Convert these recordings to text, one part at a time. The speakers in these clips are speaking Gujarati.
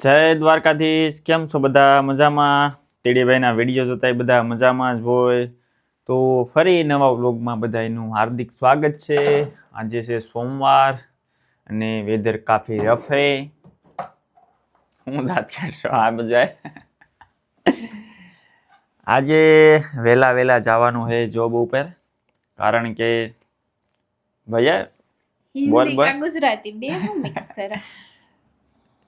જય દ્વારકાધીશ. કેમ છો બધા? મજામાં? ટીડીભાઈના વિડીયો જોતા બધા મજામાં જ હોય. તો ફરી નવા વ્લોગમાં બધાનું હાર્દિક સ્વાગત છે. આજે છે સોમવાર અને વેધર કાફી રફ હે. હું દાંત કાઢશો આ બજાય. આજે વહેલા જવાનું છે જોબ ઉપર, કારણ કે ભૈયા બોલ બોલ. ગુજરાતી બે હું મિક્સ કરે.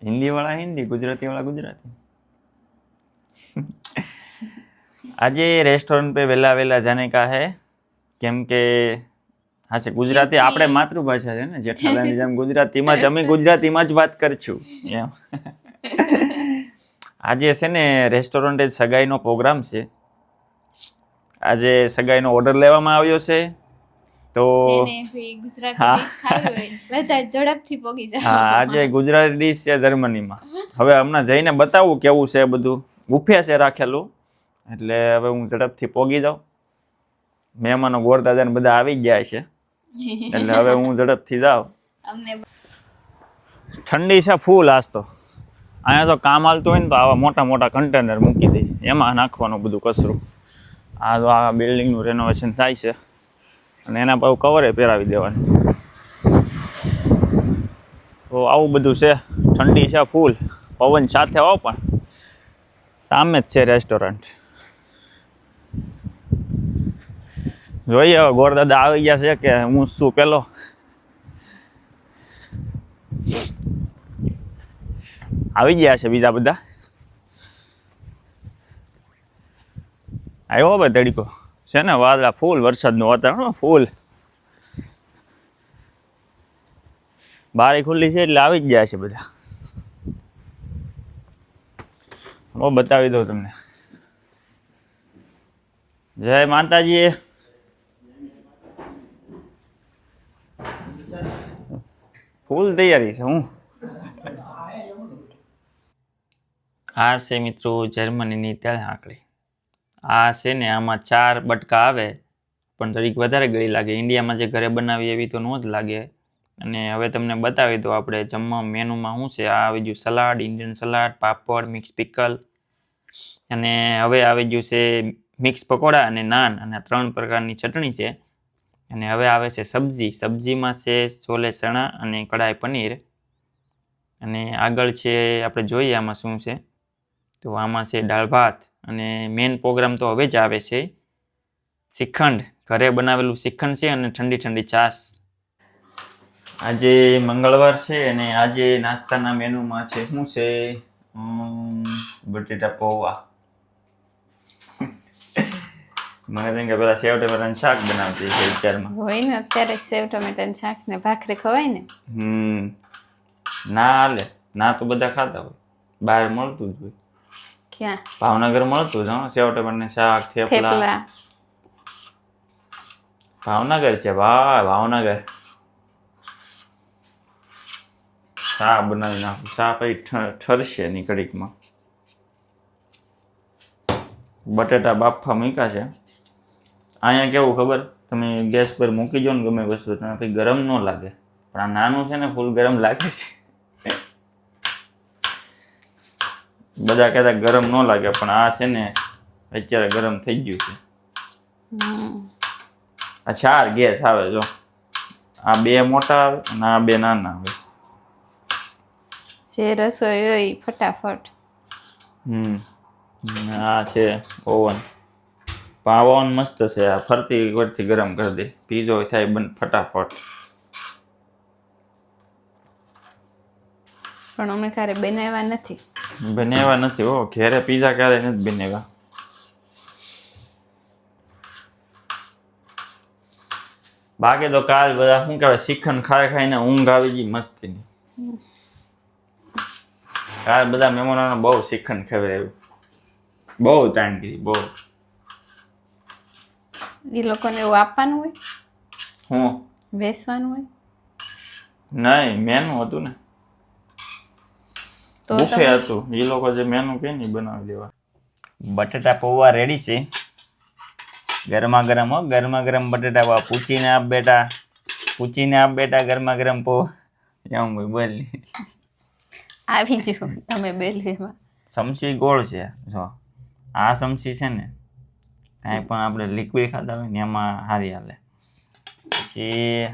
हिंदी वाला हिंदी, गुजराती वाला गुजराती. आज रेस्टोरेंट पे वेला जाने का है, કેમ કે હા છે ગુજરાતી આપણે માતૃભાષા છે ને, જેઠાલાલની જેમ ગુજરાતીમાં જ અમે ગુજરાતીમાં જ વાત કરશું એમ. આજે છે ને રેસ્ટોરન્ટે સગાઈનો પ્રોગ્રામ છે. આજે સગાઈનો ઓર્ડર લેવામાં આવ્યો છે. તો ઝડપથી પોગી જાય. હા, આજે ગુજરાતી ડીશ છે જર્મનીમાં. હવે હમણાં જઈને બતાવું કેવું છે બધું. બુફે છે રાખેલું, એટલે હવે હું ઝડપથી પોગી જાઉં. મહેમાનો ગોરદાદાને બધા આવી ગયા છે, એટલે હવે હું ઝડપથી જાઉં. ઠંડી છે ફૂલ આજ તો. અહીંયા તો કામ હાલતું હોય ને તો આવા મોટા મોટા કન્ટેનર મૂકી દે, એમાં નાખવાનું બધું કચરું. આ તો આ બિલ્ડિંગનું રેનોવેશન થાય છે અને એના પર કવરે પહેરાવી દેવાનું. તો આવું બધું છે. ઠંડી છે ફૂલ, પવન સાથે હો, પણ સામે જ છે રેસ્ટોરન્ટ. જોઈએ હવે ગોરદાદા આવી ગયા છે કે હું શું પેલો. આવી ગયા છે બીજા બધા. આવ્યો ભાઈ તડીકો છે ને, વાદળા ફૂલ, વરસાદનું વાતાવરણ ફૂલ. બારી ખુલ્લી છે એટલે આવી જ જાય છે બધા. હું બતાવી દઉં તમને. જય માતાજી. ફૂલ તૈયારી છે. હું આ છે મિત્રો જર્મનીની તેલ આંકડી. આ છે ને આમાં 4 બટકા આવે, પણ થોડીક વધારે ગળી લાગે. ઇન્ડિયામાં જે ઘરે બનાવી એવી તો ન જ લાગે. અને હવે તમને બતાવી દો આપણે જમવા મેનુમાં શું છે. આ આવી ગયું સલાડ, ઇન્ડિયન સલાડ, પાપડ, મિક્સ પિકલ, અને હવે આવી ગયું છે મિક્સ પકોડા અને નાન, અને 3 પ્રકારની ચટણી છે. અને હવે આવે છે સબ્જી. સબ્જીમાં છે છોલે ચણા અને કઢાઈ પનીર. અને આગળ છે આપણે જોઈએ આમાં શું છે. તો આમાં છે દાળ ભાત, અને મેઇન પ્રોગ્રામ તો હવે જ આવે છે શ્રીખંડ. ઘરે બનાવેલું શ્રીખંડ છે અને ઠંડી ઠંડી છાશ. આજે મંગળવાર છે અને આજે નાસ્તાના મેનુમાં છે શું છે, બટેટા પૌવા. મને કે પેલા સેવ ટમેટાનું શાક બનાવતી છે વિચારમાં. હોય ને અત્યારે સેવ ટમેટાનું શાક ને ભાખરી ખવાય ને. ના હાલે, ના તો બધા ખાતા હોય. બહાર મળતું જ હોય. ક્યાં? ભાવનગર મળતું જ. સેવ ટમેટાનું શાક, થેપલા. ભાવનગર છે ભાઈ, ભાવનગર. શા બનાવી નાખું. શા પછી ઠરશે ની કડીકમાં. બટેટા બાફા મૂક્યા છે. અહીંયા કેવું ખબર, તમે ગેસ પર મૂકી જો ને ગમે વસ્તુ, તમે પછી ગરમ ન લાગે. પણ આ નાનું છે ને ફૂલ ગરમ લાગે છે. બધા કહેતા ગરમ ન લાગે, પણ આ છે ને અત્યારે ગરમ થઈ ગયું છે. આ 4 ગેસ આવે જો. આ 2 મોટા આવે અને આ 2 નાના આવે. જે રસોઈ હોય ફટાફટ. આ છે ઓવન. પણ આ ઓવન મસ્ત છે. આ ફરતી વરતી ગરમ કરી દે. પીઝો થાય બંધ ફટાફટ. પણ અમે ક્યારે બનાવ્યા નથી. બનાવ્યા નથી હો. ઘેરે પીઝા ક્યારે નથી બનાવ્યા. બાકી તો કાલ બધા શું કહેવાય, શ્રીખંડ ખાઈને ઊંઘ આવી ગઈ મસ્તીની. કાલ બધા મહેમાનોને બહુ શ્રીખંડ ખવડાવ્યું. બહુ તાણ કરી, બહુ. એ લોકોને એવું આપવાનું હોય? હું વેચવાનું હોય? નહીં, મેનુ હતું ને, બુફે હતું. એ લોકો જે મેનુ કે ને બનાવી દેવા. બટેટા પૌવા રેડી છે. ગરમા ગરમ હો, ગરમા ગરમ બટેટા પૌવા. પૂછીને આપ બેટા, ગરમા ગરમ પૌવા. એમ બોલ. આવી જો તમે બેલીમાં. સમસી ગોળ છે જો આ સમસી છે ને કાંઈ પણ આપણે લિક્વિડ ખાતા હોય ને એમાં હારી હાલે. પછી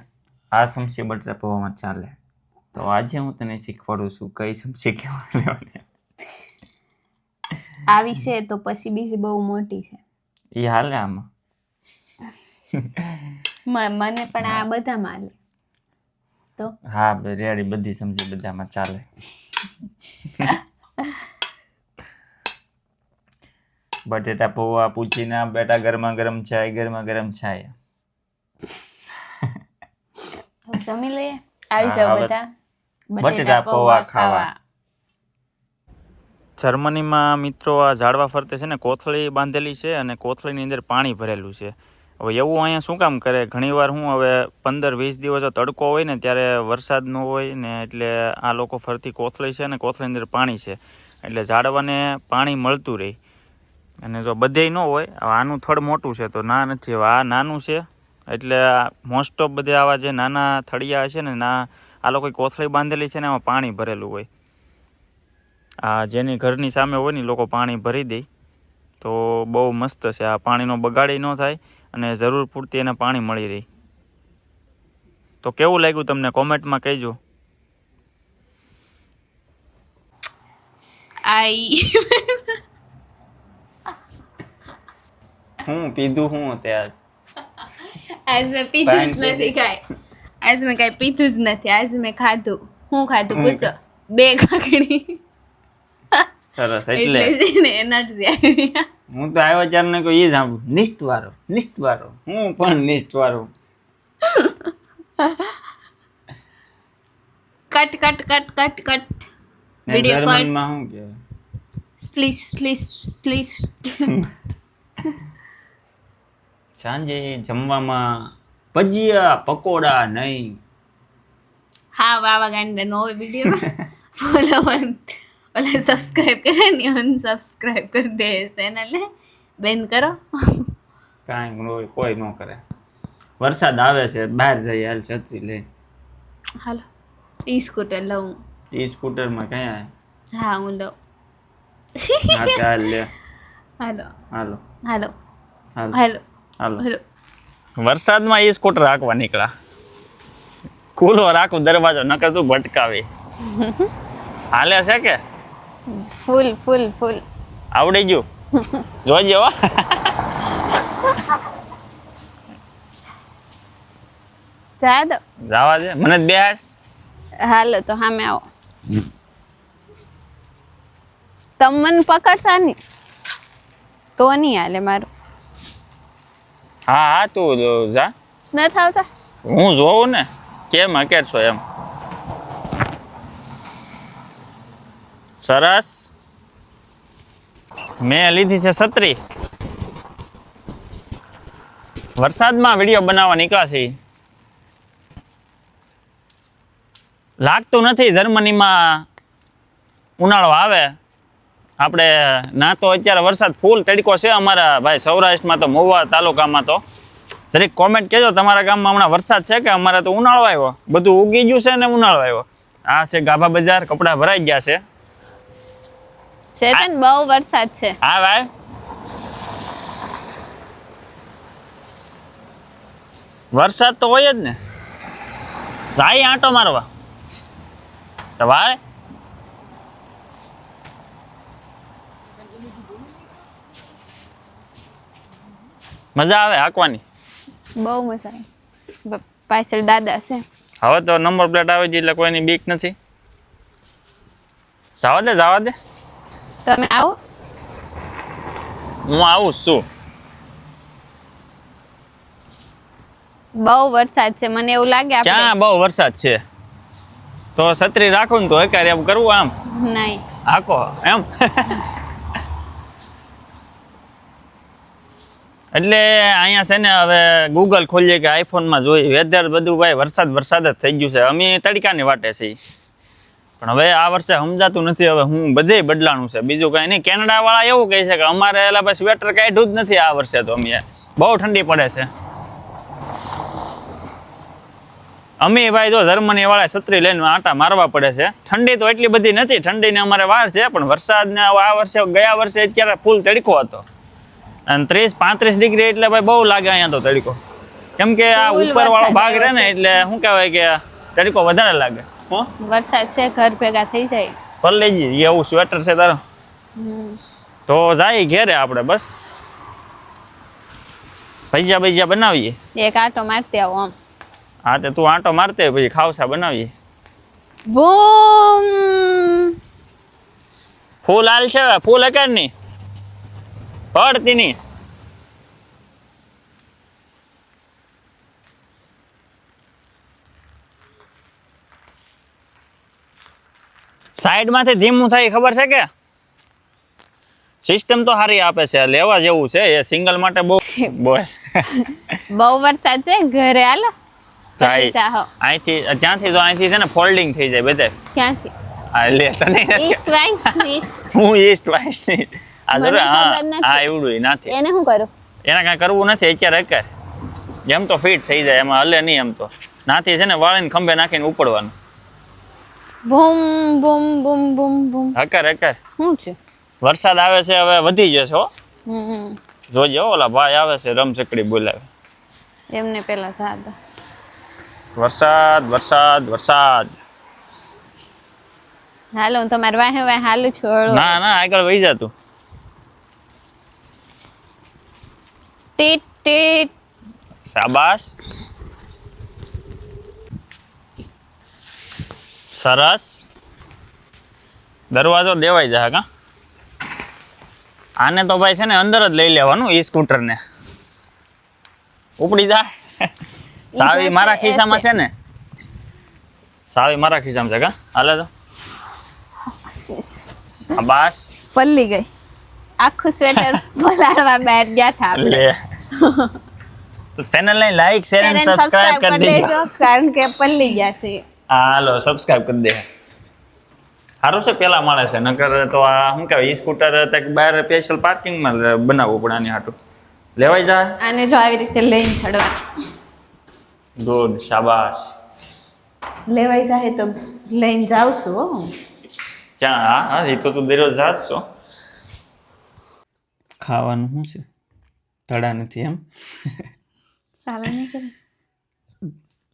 આ સમસી બટેટા પૌવામાં ચાલે. તો આજે હું તને શીખવાડું છું કઈ સમસી કેવા લેવાની. આવી છે તો પછી બીજી બહુ મોટી છે. એ હાલે આમાં. મને પણ આ બધામાં હાલે. તો હા રેડી બધી સમસી બધામાં ચાલે. બટેટા પૌવા પૂછીના બેટા ગરમા ગરમ ચાય ગરમા ગરમ ચાય. જમી લઈએ. આવી જાવ બધા બટેટા પૌવા ખાવા. જર્મનીમાં મિત્રો આ ઝાડવા ફરતે છે ને કોથળી બાંધેલી છે અને કોથળીની અંદર પાણી ભરેલું છે. હવે એવું અહીંયા શું કામ કરે ઘણીવાર હું હવે 15-20 દિવસ તડકો હોય ને ત્યારે વરસાદ ન હોય ને એટલે આ લોકો ફરતી કોથળી છે ને કોથળીની અંદર પાણી છે એટલે ઝાડવાને પાણી મળતું રહે. અને જો બધે ન હોય આનું થડ મોટું છે તો ના નથી. હવે આ નાનું છે એટલે મોસ્ટ ઓફ બધે આવા જે નાના થળિયા છે ને આ લોકો કોથળી બાંધેલી છે ને એમાં પાણી ભરેલું હોય. આ જેની ઘરની સામે હોય ને લોકો પાણી ભરી દે તો બહુ મસ્ત છે. આ પાણીનો બગાડી ન થાય અને જરૂર પૂરતી એને પાણી મળી રહે. તો કેવું લાગ્યું તમને કોમેન્ટમાં કહેજો. હું પીધું હું ત્યાં આજ મેં પીધું જ નથી કાંઈ. આજ મેં કાંઈ પીધું જ નથી. આજ મેં ખાધું. હું ખાધું પૂછો? 2 કાકડી. સરસ એટલે એનર્જી આવી. હું તો આવ્યો ત્યારે ને કોઈ એ સાંભળું નિષ્ઠવાળો હું પણ નિષ્ઠવાળો. Cut cut cut cut cut video cut. જર્મનમાં શું કહેવાય? સ્લીશ. સાંજે જમવામાં ભજીયા પકોડા નહીં. હા વાવા ગાંડા નો વિડિયો ફોલોવર ઓલે સબસ્ક્રાઇબ કરે ને અનસબસ્ક્રાઇબ કરી દે ચેનલ ને બેન કરો. કાંઈ કોઈ ન કરે. વરસાદ આવે છે બહાર જઈએ હાલ છત્રી લઈને. હાલો ઈ સ્કૂટર લઉં. ઈ સ્કૂટરમાં ક્યાં? હા હું લઉં. હા ચાલ લે. હાલો હાલો હાલો હાલો હાલો હાલો. હાલો. વરસાદમાં ઈ સ્કૂટર રાખવા નીકળ્યા. ખુલ્લો રાખું દરવાજો નકર તું ભટકાવી. હાલે છે કે ફૂલ આવડી ગયું જોજે હો. જા દો જવા દે મને જ બેહાડ. હાલો તો સામે આવો. તમ મને પકડતા નહીં તો નહીં હાલે મારું. હા તું જા. નથી આવતા. હું જોઉં ને કેમ હકેરશો એમ. સરસ. મેં લીધી છે છત્રી. વરસાદમાં વિડીયો બનાવવા નીકળ્યા છે. લાગતું નથી જર્મનીમાં ઉનાળો આવે. આપણે ના તો અત્યારે વરસાદ ફૂલ તડકો છે અમારા ભાઈ સૌરાષ્ટ્રમાં તો મહુવા તાલુકામાં. તો જરીક કોમેન્ટ કહેજો તમારા ગામમાં હમણાં વરસાદ છે કે અમારે તો ઉનાળો આવ્યો. બધું ઉગી ગયું છે ને ઉનાળો આવ્યો. આ છે ગાભા બજાર કપડાં ભરાઈ ગયા છે. ચેતન બહુ વરસાદ છે. હા ભાઈ વરસાદ તો હોય જ ને. જાય આંટો મારવા તો ભાઈ. મજા આવે હાંકવાની. બહુ મજા આવે. પાછળ દાદા છે. હવે તો નંબર પ્લેટ આવી ગઈ એટલે કોઈની બીક નથી. જવા દે. તમે આવો. હું આવું છું. બહુ વરસાદ છે મને એવું લાગે આપણે. ક્યાં બહુ વરસાદ છે તો છત્રી રાખો ને તો એકારે એમ કરવું આમ નહીં હાકો એમ. એટલે અહીંયા છે ને હવે ગૂગલ ખોલીએ કે આઈફોનમાં જોઈએ વેધર બધું ભાઈ વરસાદ જ થઈ ગયું છે. અમે તડકાની વાટે છીએ પણ હવે આ વર્ષે સમજાતું નથી. હવે હું બધે બદલાણું છે બીજું કાંઈ નહીં. કેનેડા વાળા એવું કહે છે કે અમારે એલા ભાઈ સ્વેટર કાઢ્યું જ નથી આ વર્ષે. તો અમે બહુ ઠંડી પડે છે. અમે ભાઈ જો જર્મની વાળા છત્રી લઈને આટા મારવા પડે છે. ઠંડી તો એટલી બધી નથી, ઠંડીને અમારે વાર છે, પણ વરસાદને આ વર્ષે ગયા વર્ષે અત્યારે ફૂલ તડકો હતો અને 30-35 ડિગ્રી એટલે ભાઈ બહુ લાગે અહીંયા તો તડકો. કેમ કે આ ફૂલ ઉપર વાળો વરસાદ ભાગ રહે ને આવ્યો એટલે શું કહેવાય કે તડકો વધારે લાગે. હો વરસાદ છે, ઘર ભેગા થઈ જાય. પર લઈ જઈએ એવું સ્વેટર છે તારો હમ. તો જાય ઘેરે આપણે બસ ભજીયા બનાવીએ. એક આટો મારતી આવો આમ. હા તે તું આંટો મારતે પછી ખાવસા બનાવીએ. બૂમ. ફૂલ હાલ છે, ફૂલ અકારની પડતી ની. સાઈડ માંથી ધીમું થાય ખબર છે કે સિસ્ટમ તો સારી આપે છે, લેવા જેવું છે. એ સિંગલ માટે બહુ બોય બહુ વરસાદ છે, ઘરે હાલો. જાય. પલ્લી જાહો. અહીંથી ત્યાંથી છે ને ફોલ્ડિંગ થઈ જાય બધે. ક્યાંથી? હા લે તને ઈસ્ટ વાઇસ હું ઈસ્ટ વાઇસ આ મને જરા ખબર હા નથી. હા એવડું નથી. એને શું કરું? એને કાંઈ કરવું નથી અત્યારે હકાર એમ તો ફિટ થઈ જાય, એમાં હલે નહીં. એમ તો નાથી છે ને વાળીને ખંભે નાખીને ઉપડવાનું. બૂમ બૂમ બૂમ બૂમ બૂમ. હકાર શું છે? વરસાદ આવે છે, હવે વધી જશે હો. હમ. જોજે હો, ઓલા ભાઈ આવે છે રમચકડી બોલાવે. એમને પેલા સાદો. વરસાદ. હાલો હું તમારે વાહે હાલું છું. હળવો. ના આગળ વહી જા તું. ટીટ ટીટ. શાબાશ સરસ. દરવાજો દેવાઈ જાય કા. આને તો ભાઈ છે ને અંદર જ લઈ લેવાનું ઈ સ્કૂટર ને. ઉપડી જાય. સાવી મારા ખિસ્સામાં છે ને. સાવી મારા ખિસ્સામાં છે કા. હાલે તો શાબાશ. પલ્લી ગઈ. આખું સ્વેટર પલાળવા બેઠ ગયા થા આપણે. લે તો ચેનલ ને લાઈક શેર અને સબસ્ક્રાઇબ કરી દેજો. કારણ કે પલ્લી ગયા છે. હાલો સબસ્ક્રાઇબ કરી દે. સારું છે પેલા માળે છે, નકર તો આ શું કહેવાય ઈ સ્કૂટર બહાર સ્પેશિયલ પાર્કિંગમાં બનાવવું પડે આની હાટું. લેવાઈ જાય. આને જો આવી રીતે લઈને ચડવાનું. ગુડ શાબાશ. લેવાઈ જાય તો લઈને જાઉં છું હો. ક્યાં? હા એ તો તું દરરોજ જાસ છો. ખાવાનું શું છે? તળા નથી એમ. સાલા નહીં કરે.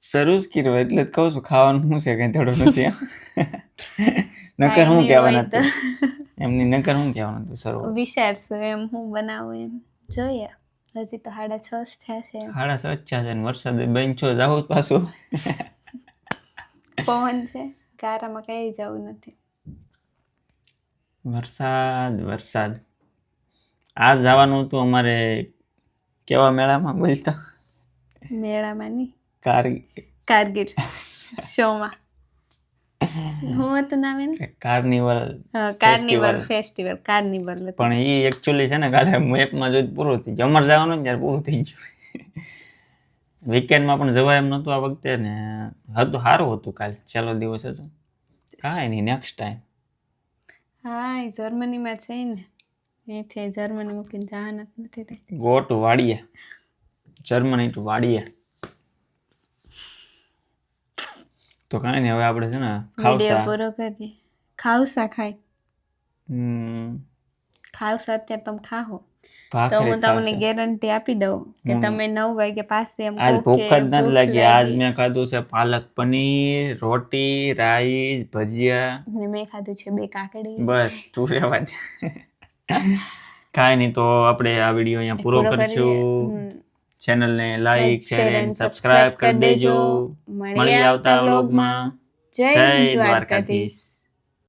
શરૂ જ કર્યો એટલે જ કહું છું ખાવાનું શું છે, કઈ તળું નથી એમ. નકર શું કાંઈ કહેવાનું નહીં હોય હતું એમની, નકર શું કહેવાનું હતું શરૂ. વિચારશું એમ હું બનાવું એમ જોઈએ. હજી તો 6:30 થયા છે. 6:30 છે ને વરસાદ બંચો જાવું પાછું. પવન છે, ગારામાં કઈ જવું નથી. વરસાદ આજ જવાનું હતું અમારે. કેવા મેળામાં બોલતા? મેળામાં નહીં, કારગિલ શોમાં. હું હતું નામ એનું? કાર્નિવલ. Carnival festival. કાર્નિવલ પણ એ એકચ્યુઅલી છે ને કાલે મેપમાં જોઈ પૂરું થઈ ગયું. અમારે જવાનું ને ત્યારે પૂરું થઈ ગયું. વીકેન્ડમાં પણ જવાય એમ નહોતું આ વખતે ને. હતું સારું હતું કાલે, છેલ્લો દિવસ હતો. કાંઈ નહીં, નેક્સ્ટ ટાઈમ. હા એ જર્મનીમાં છે ને, અહીંથી જર્મની મૂકીને જવાના નથી તે. Go to Wadia. Germany to Wadia. તો કાંઈ નહીં, હવે આપણે છે ને વિડીયો પૂરો કરીએ. ખાવસા ખાય. ખાવસા અત્યારે તમે ખાઓ તો હું તમને ગેરંટી આપી દઉં કે તમે 9 વાગે પાસે એમ આજ ભૂખ જ નથી લાગી. આજ મેં ખાધું છે પાલક પનીર, રોટી, રાઈસ, ભજીયા. મેં ખાધું છે 2 કાકડી. બસ તું રહેવા દે. કાંઈ નહીં, તો આપણે આ વિડીયો અહીંયા પૂરો કરીશું. ચેનલને લાઈક શેર એન્ડ સબસ્ક્રાઇબ કરી દેજો. મળી આવતા વ્લોગમાં. જય દ્વારકાધીશ.